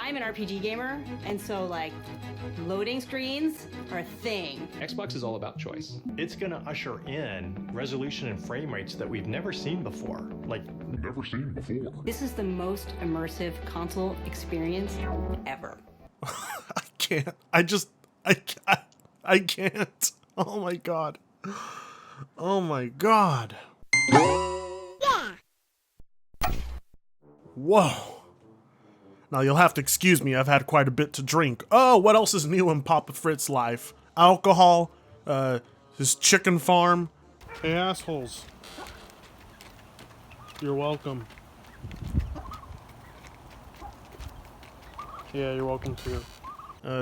I'm an RPG gamer, and so like loading screens are a thing. Xbox is all about choice. It's gonna usher in resolution and frame rates that we've never seen before. This is the most immersive console experience ever. I can't. I can't. Oh my god. Oh my god. Yeah. Whoa. Now you'll have to excuse me, I've had quite a bit to drink. Oh, what else is new in Papa Fritz's life? Alcohol, his chicken farm. Hey assholes. You're welcome. Yeah, you're welcome too.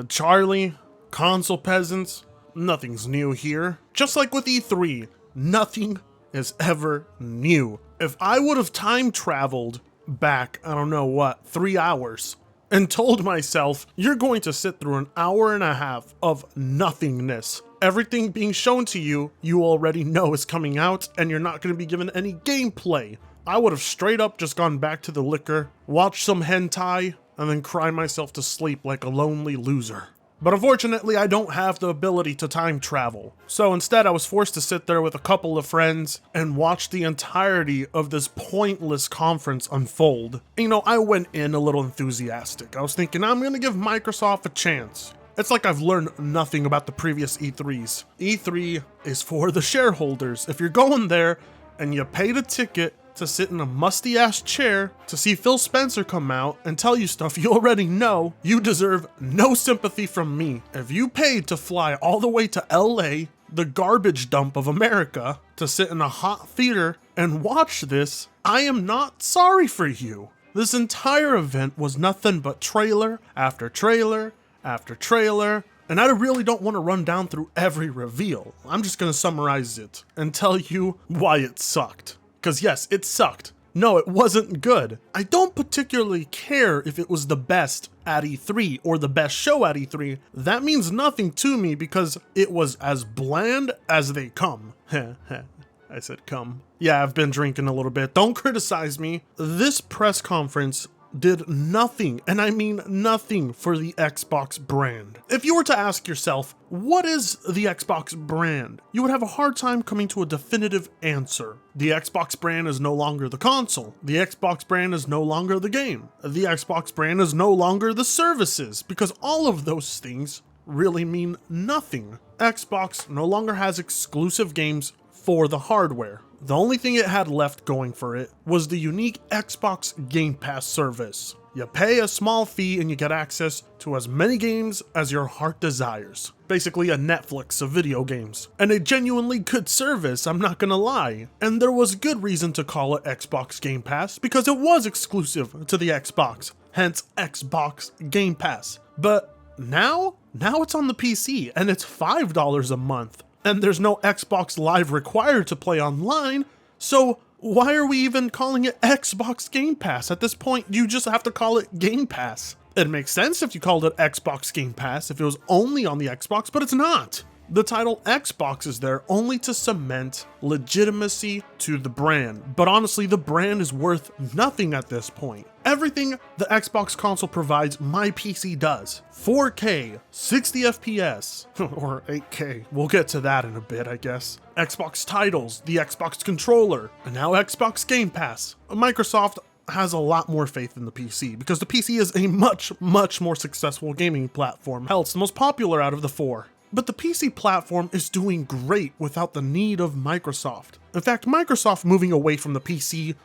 Charlie, console peasants, nothing's new here. Just like with E3, nothing is ever new. If I would have time traveled back, I don't know what, 3 hours, and told myself, you're going to sit through an hour and a half of nothingness. Everything being shown to you, you already know is coming out, and you're not going to be given any gameplay. I would have straight up just gone back to the liquor, watched some hentai, and then cry myself to sleep like a lonely loser. But unfortunately, I don't have the ability to time travel. So instead, I was forced to sit there with a couple of friends and watch the entirety of this pointless conference unfold. You know, I went in a little enthusiastic. I was thinking, I'm gonna give Microsoft a chance. It's like I've learned nothing about the previous E3s. E3 is for the shareholders. If you're going there and you paid a ticket to sit in a musty ass chair to see Phil Spencer come out and tell you stuff you already know, you deserve no sympathy from me. If you paid to fly all the way to LA, the garbage dump of America, to sit in a hot theater and watch this, I am not sorry for you. This entire event was nothing but trailer after trailer after trailer, and I really don't want to run down through every reveal. I'm just gonna summarize it and tell you why it sucked. Because yes, it sucked. No, it wasn't good. I don't particularly care if it was the best at E3 or the best show at E3. That means nothing to me because it was as bland as they come. I said come. Yeah, I've been drinking a little bit. Don't criticize me. This press conference did nothing, and I mean nothing, for the Xbox brand. If you were to ask yourself, what is the Xbox brand? You would have a hard time coming to a definitive answer. The Xbox brand is no longer the console. The Xbox brand is no longer the game. The Xbox brand is no longer the services, because all of those things really mean nothing. Xbox no longer has exclusive games for the hardware. The only thing it had left going for it was the unique Xbox Game Pass service. You pay a small fee and you get access to as many games as your heart desires. Basically a Netflix of video games. And a genuinely good service, I'm not gonna lie. And there was good reason to call it Xbox Game Pass because it was exclusive to the Xbox, hence Xbox Game Pass. But now it's on the PC and it's $5 a month. And there's no Xbox Live required to play online, so why are we even calling it Xbox Game Pass? At this point, you just have to call it Game Pass. It makes sense if you called it Xbox Game Pass if it was only on the Xbox, but it's not. The title Xbox is there only to cement legitimacy to the brand, but honestly, the brand is worth nothing at this point. Everything the Xbox console provides, my PC does. 4K, 60 FPS, or 8K, we'll get to that in a bit, I guess. Xbox titles, the Xbox controller, and now Xbox Game Pass. Microsoft has a lot more faith in the PC because the PC is a much more successful gaming platform. Hell, it's the most popular out of the four. But the PC platform is doing great without the need of Microsoft. In fact, Microsoft moving away from the PC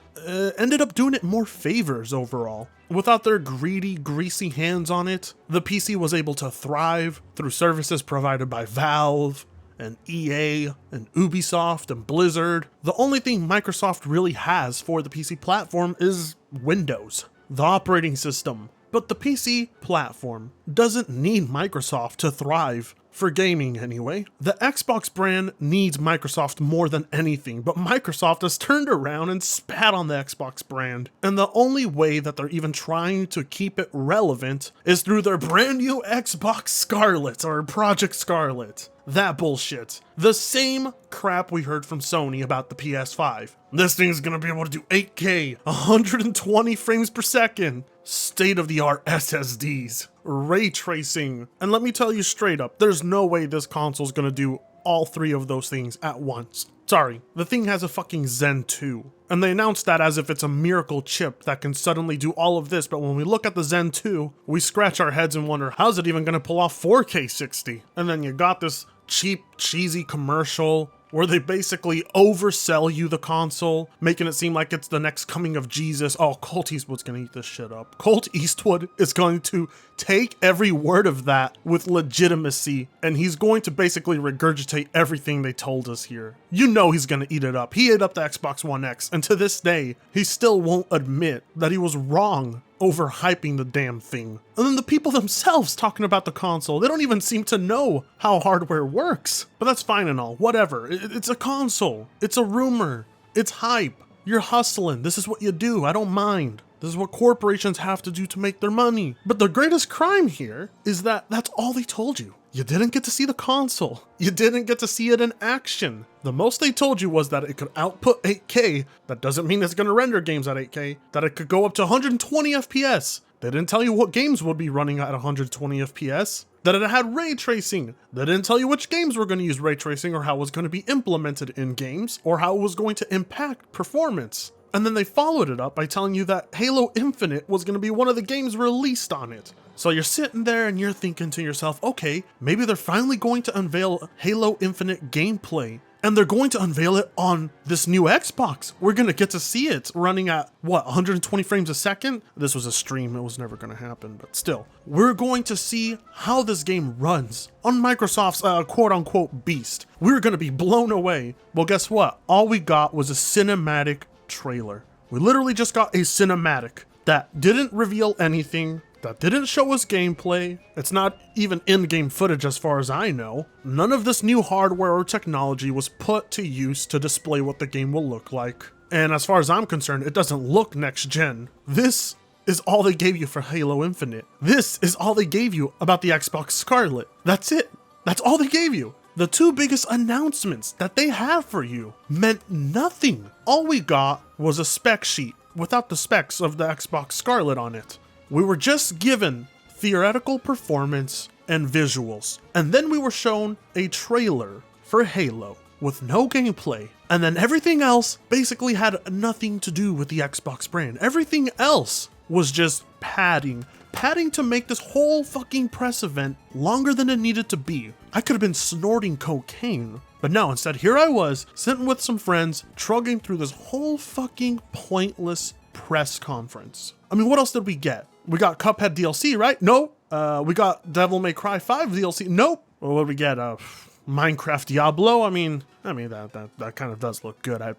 ended up doing it more favors overall. Without their greedy, greasy hands on it, the PC was able to thrive through services provided by Valve and EA and Ubisoft and Blizzard. The only thing Microsoft really has for the PC platform is Windows, the operating system. But the PC platform doesn't need Microsoft to thrive. For gaming anyway. The Xbox brand needs Microsoft more than anything, but Microsoft has turned around and spat on the Xbox brand. And the only way that they're even trying to keep it relevant is through their brand new Xbox Scarlet, or Project Scarlet. That bullshit. The same crap we heard from Sony about the PS5. This thing's gonna be able to do 8K, 120 frames per second. state-of-the-art SSDs, ray tracing, and let me tell you straight up, there's no way this console's gonna do all three of those things at once. Sorry, the thing has a fucking Zen 2. And they announced that as if it's a miracle chip that can suddenly do all of this, but when we look at the Zen 2, we scratch our heads and wonder, how's it even gonna pull off 4K 60? And then you got this cheap, cheesy commercial where they basically oversell you the console, making it seem like it's the next coming of Jesus. Oh, Colt Eastwood's gonna eat this shit up. Colt Eastwood is going to take every word of that with legitimacy, and he's going to basically regurgitate everything they told us here. You know he's gonna eat it up. He ate up the Xbox One X, and to this day, he still won't admit that he was wrong overhyping the damn thing. And then the people themselves talking about the console, they don't even seem to know how hardware works. But that's fine and all, whatever. It's a console. It's a rumor. It's hype. You're hustling. This is what you do. I don't mind. This is what corporations have to do to make their money. But the greatest crime here is that that's all they told you. You didn't get to see the console. You didn't get to see it in action. The most they told you was that it could output 8K. That doesn't mean it's gonna render games at 8K. That it could go up to 120 FPS. They didn't tell you what games would be running at 120 FPS. That it had ray tracing. They didn't tell you which games were gonna use ray tracing or how it was gonna be implemented in games or how it was going to impact performance. And then they followed it up by telling you that Halo Infinite was going to be one of the games released on it. So you're sitting there and you're thinking to yourself, okay, maybe they're finally going to unveil Halo Infinite gameplay. And they're going to unveil it on this new Xbox. We're going to get to see it running at, what, 120 frames a second? This was a stream, it was never going to happen, but still. We're going to see how this game runs on Microsoft's quote-unquote beast. We're going to be blown away. Well, guess what? All we got was a cinematic trailer. We literally just got a cinematic that didn't reveal anything, that didn't show us gameplay. It's not even in-game footage as far as I know. None of this new hardware or technology was put to use to display what the game will look like. And as far as I'm concerned, it doesn't look next gen. This is all they gave you for Halo Infinite. This is all they gave you about the Xbox Scarlet. That's it. That's all they gave you. The two biggest announcements that they have for you meant nothing. All we got was a spec sheet without the specs of the Xbox Scarlet on it. We were just given theoretical performance and visuals, and then we were shown a trailer for Halo with no gameplay, and then everything else basically had nothing to do with the Xbox brand. Everything else was just padding to make this whole fucking press event longer than it needed to be. I could have been snorting cocaine, but no, instead here I was, sitting with some friends, trudging through this whole fucking pointless press conference. I mean, what else did we get? We got Cuphead DLC, right? No. We got Devil May Cry 5 DLC. Nope. Well, what did we get? Minecraft Diablo. I mean that kind of does look good.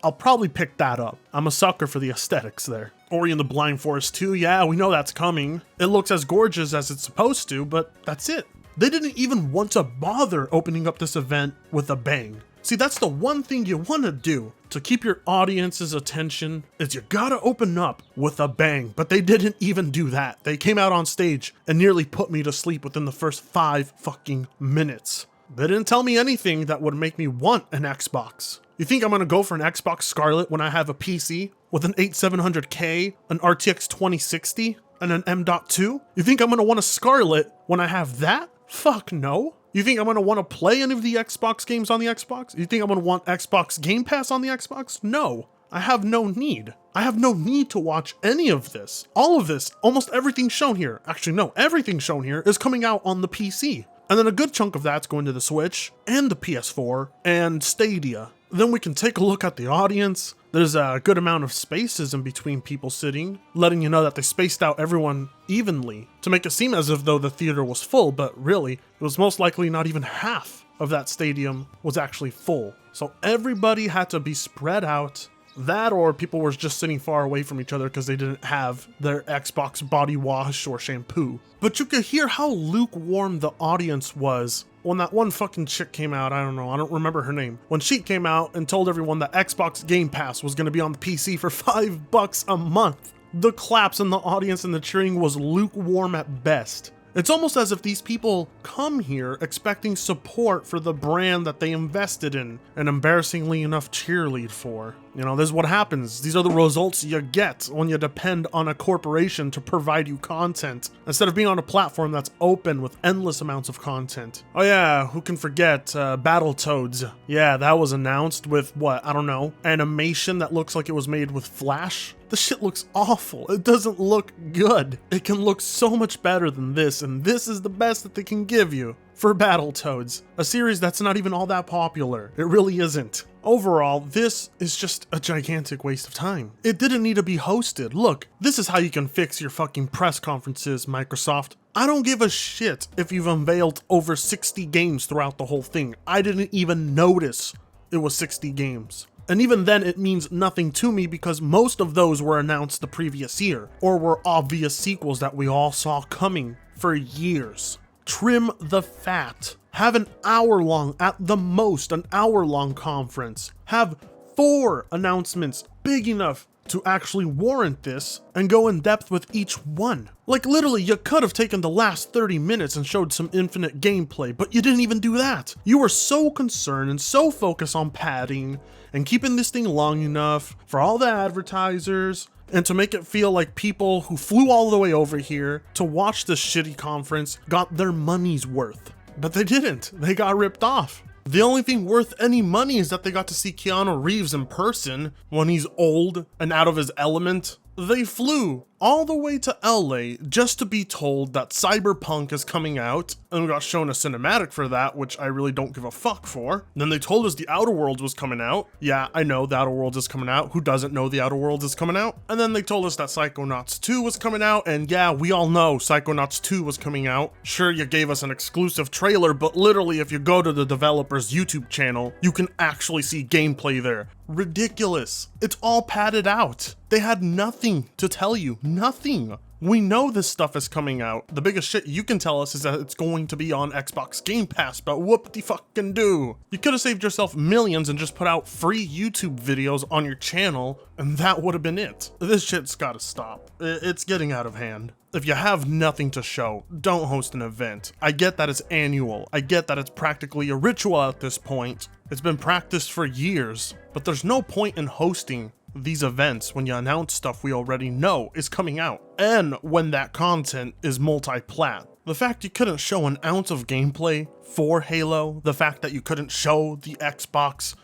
I'll probably pick that up. I'm a sucker for the aesthetics there. Ori and the Blind Forest 2. Yeah, we know that's coming. It looks as gorgeous as it's supposed to, but that's it. They didn't even want to bother opening up this event with a bang. See, that's the one thing you want to do to keep your audience's attention is you gotta open up with a bang, but they didn't even do that. They came out on stage and nearly put me to sleep within the first 5 fucking minutes. They didn't tell me anything that would make me want an Xbox. You think I'm gonna go for an Xbox Scarlet when I have a PC with an 8700K, an RTX 2060, and an M.2? You think I'm gonna want a Scarlet when I have that? Fuck no. You think I'm going to want to play any of the Xbox games on the Xbox? You think I'm going to want Xbox Game Pass on the Xbox? No. I have no need. I have no need to watch any of this. All of this, almost everything shown here, actually no, everything shown here is coming out on the PC. And then a good chunk of that's going to the Switch and the PS4 and Stadia. Then we can take a look at the audience. There's a good amount of spaces in between people sitting, letting you know that they spaced out everyone evenly to make it seem as if though the theater was full, but really, it was most likely not even half of that stadium was actually full. So everybody had to be spread out. That or people were just sitting far away from each other because they didn't have their Xbox body wash or shampoo. But you could hear how lukewarm the audience was when that one fucking chick came out. I don't remember her name. When she came out and told everyone that Xbox Game Pass was going to be on the PC for $5 a month. The claps in the audience and the cheering was lukewarm at best. It's almost as if these people come here expecting support for the brand that they invested in and embarrassingly enough cheerlead for. You know, this is what happens. These are the results you get when you depend on a corporation to provide you content, instead of being on a platform that's open with endless amounts of content. Oh yeah, who can forget Battletoads? Yeah, that was announced with what, I don't know, animation that looks like it was made with Flash? The shit looks awful. It doesn't look good. It can look so much better than this, and this is the best that they can give you for Battletoads, a series that's not even all that popular. It really isn't. Overall, this is just a gigantic waste of time. It didn't need to be hosted. Look, this is how you can fix your fucking press conferences, Microsoft. I don't give a shit if you've unveiled over 60 games throughout the whole thing. I didn't even notice it was 60 games. And even then, it means nothing to me because most of those were announced the previous year, or were obvious sequels that we all saw coming for years. Trim the fat. Have an hour-long, at the most, an hour-long conference. Have 4 announcements big enough to actually warrant this and go in depth with each one. Like literally, you could have taken the last 30 minutes and showed some infinite gameplay, but you didn't even do that. You were so concerned and so focused on padding and keeping this thing long enough for all the advertisers and to make it feel like people who flew all the way over here to watch this shitty conference got their money's worth. But they didn't. They got ripped off. The only thing worth any money is that they got to see Keanu Reeves in person when he's old and out of his element. They flew all the way to LA just to be told that Cyberpunk is coming out, and we got shown a cinematic for that, which I really don't give a fuck for. Then they told us the Outer Worlds was coming out. Yeah, I know the Outer Worlds is coming out. Who doesn't know the Outer Worlds is coming out? And then they told us that Psychonauts 2 was coming out, and yeah, we all know Psychonauts 2 was coming out. Sure, you gave us an exclusive trailer, but literally if you go to the developer's YouTube channel, you can actually see gameplay there. Ridiculous. It's all padded out. They had nothing to tell you. Nothing. We know this stuff is coming out. The biggest shit you can tell us is that it's going to be on Xbox Game Pass, but whoop-de-fucking-do. You could have saved yourself millions and just put out free YouTube videos on your channel, and that would have been it. This shit's gotta stop. It's getting out of hand. If you have nothing to show, don't host an event. I get that it's annual. I get that it's practically a ritual at this point. It's been practiced for years, but there's no point in hosting these events when you announce stuff we already know is coming out, and when that content is multi-plat. The fact you couldn't show an ounce of gameplay for Halo, the fact that you couldn't show the Xbox,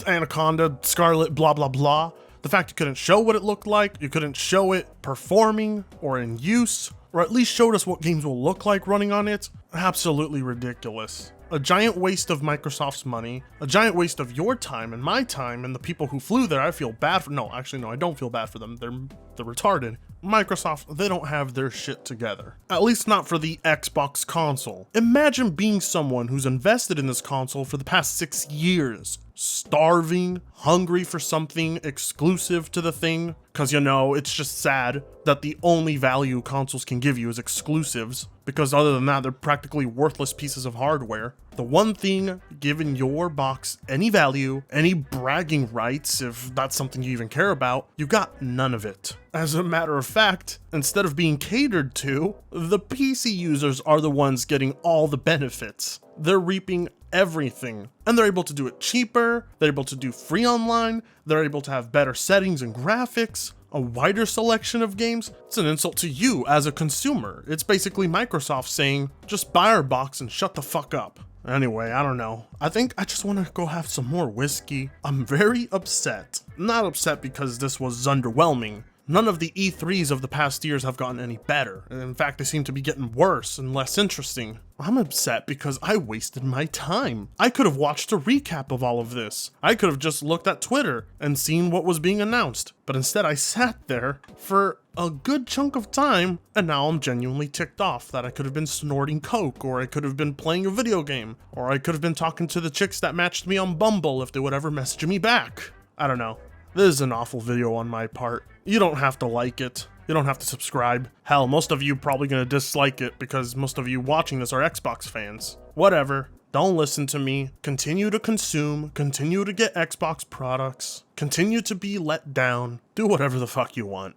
Anaconda, Scarlet, blah blah blah, the fact you couldn't show what it looked like, you couldn't show it performing or in use, or at least showed us what games will look like running on it, absolutely ridiculous. A giant waste of Microsoft's money, a giant waste of your time and my time, and the people who flew there. I feel bad for, no, actually no, I don't feel bad for them. They're retarded. Microsoft, they don't have their shit together. At least not for the Xbox console. Imagine being someone who's invested in this console for the past 6 years, starving, hungry for something exclusive to the thing, because you know, it's just sad that the only value consoles can give you is exclusives, because other than that, they're practically worthless pieces of hardware. The one thing giving your box any value, any bragging rights, if that's something you even care about, you got none of it. As a matter of fact, instead of being catered to, the PC users are the ones getting all the benefits. They're reaping everything, and they're able to do it cheaper, they're able to do free online, they're able to have better settings and graphics, a wider selection of games. It's an insult to you as a consumer. It's basically Microsoft saying, just buy our box and shut the fuck up. Anyway, I don't know. I think I just want to go have some more whiskey. I'm very upset. Not upset because this was underwhelming. None of the E3s of the past years have gotten any better. In fact, they seem to be getting worse and less interesting. I'm upset because I wasted my time. I could have watched a recap of all of this. I could have just looked at Twitter and seen what was being announced. But instead I sat there for a good chunk of time, and now I'm genuinely ticked off that I could have been snorting coke, or I could have been playing a video game, or I could have been talking to the chicks that matched me on Bumble if they would ever message me back. I don't know. This is an awful video on my part. You don't have to like it. You don't have to subscribe. Hell, most of you probably gonna dislike it because most of you watching this are Xbox fans. Whatever. Don't listen to me. Continue to consume. Continue to get Xbox products. Continue to be let down. Do whatever the fuck you want.